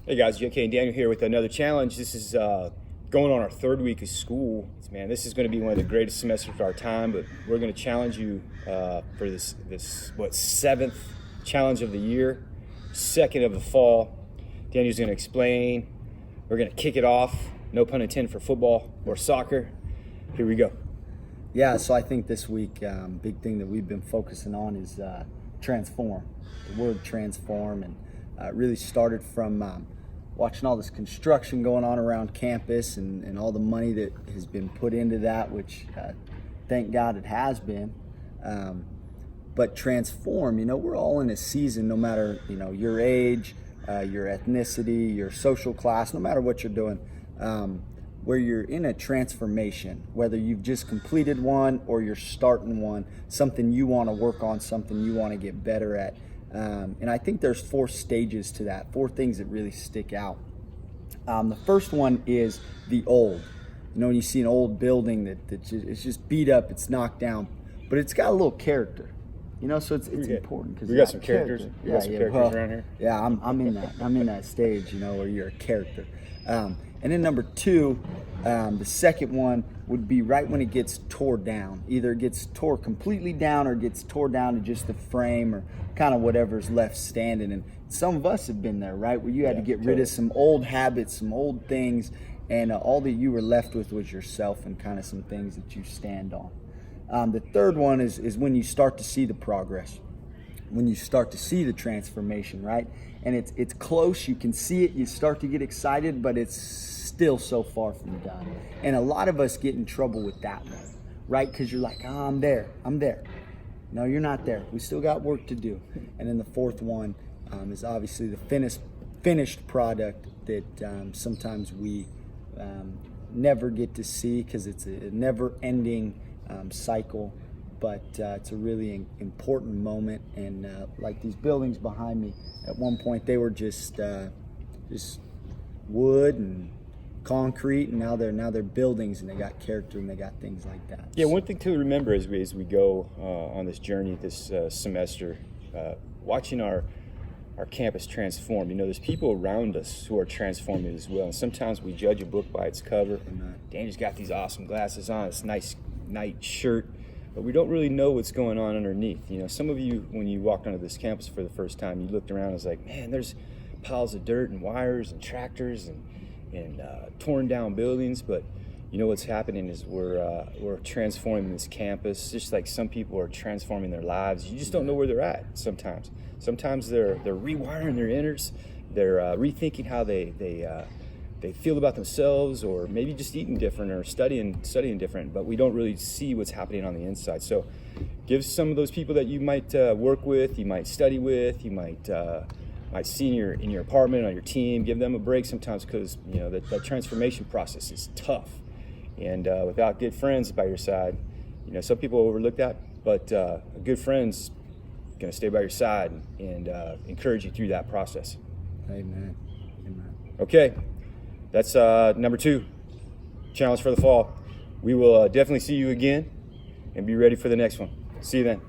Hey guys, JK and Daniel here with another challenge. This is going on our third week of school. Man, this is going to be one of the greatest semesters of our time, but we're going to challenge you for this seventh challenge of the year, second of the fall. Daniel's going to explain. We're going to kick it off, no pun intended, for football or soccer. Here we go. Yeah, so I think this week, big thing that we've been focusing on is transform. The word transform, and it really started from watching all this construction going on around campus and all the money that has been put into that, which thank God it has been. But transform, we're all in a season, no matter, your age, your ethnicity, your social class, no matter what you're doing, where you're in a transformation, whether you've just completed one or you're starting one, something you want to work on, something you want to get better at. And I think there's 4 stages to that, 4 things that really stick out. The first one is the old. When you see an old building it's just beat up, it's knocked down, but it's got a little character. So it's important because we got some characters. Around here. Yeah, I'm in that. I'm in that stage, where you're a character. And then number 2, the second one would be right when it gets tore down. Either it gets tore completely down or gets tore down to just the frame or kind of whatever's left standing. And some of us have been there, right? Where you had to get rid of some old habits, some old things, and all that you were left with was yourself and kind of some things that you stand on. The third one is when you start to see the progress, when you start to see the transformation, right? And it's close, you can see it, you start to get excited, but it's still so far from done. And a lot of us get in trouble with that one, right? Because you're like, oh, I'm there. No, you're not there. We still got work to do. And then the fourth one is obviously the finished product that sometimes we never get to see because it's a never-ending cycle. But it's a really important moment, and like these buildings behind me, at one point they were just wood and concrete, and now they're buildings, and they got character and they got things like that. Yeah, one thing to remember as we go on this journey this semester, watching our campus transform. There's people around us who are transforming as well, and sometimes we judge a book by its cover. Daniel's got these awesome glasses on, this nice night shirt, but we don't really know what's going on underneath. Some of you, when you walked onto this campus for the first time, you looked around and was like, man, there's piles of dirt and wires and tractors and torn down buildings. But what's happening is we're transforming this campus, just like some people are transforming their lives. You just don't know where they're at sometimes. Sometimes they're rewiring their inners, they're rethinking how they feel about themselves, or maybe just eating different or studying different, but we don't really see what's happening on the inside. So give some of those people that you might work with, you might study with, you might see in your apartment, on your team, give them a break sometimes, because that transformation process is tough. And without good friends by your side, some people overlook that, but a good friend's going to stay by your side and encourage you through that process. Amen. Okay. That's number 2, challenge for the fall. We will definitely see you again, and be ready for the next one. See you then.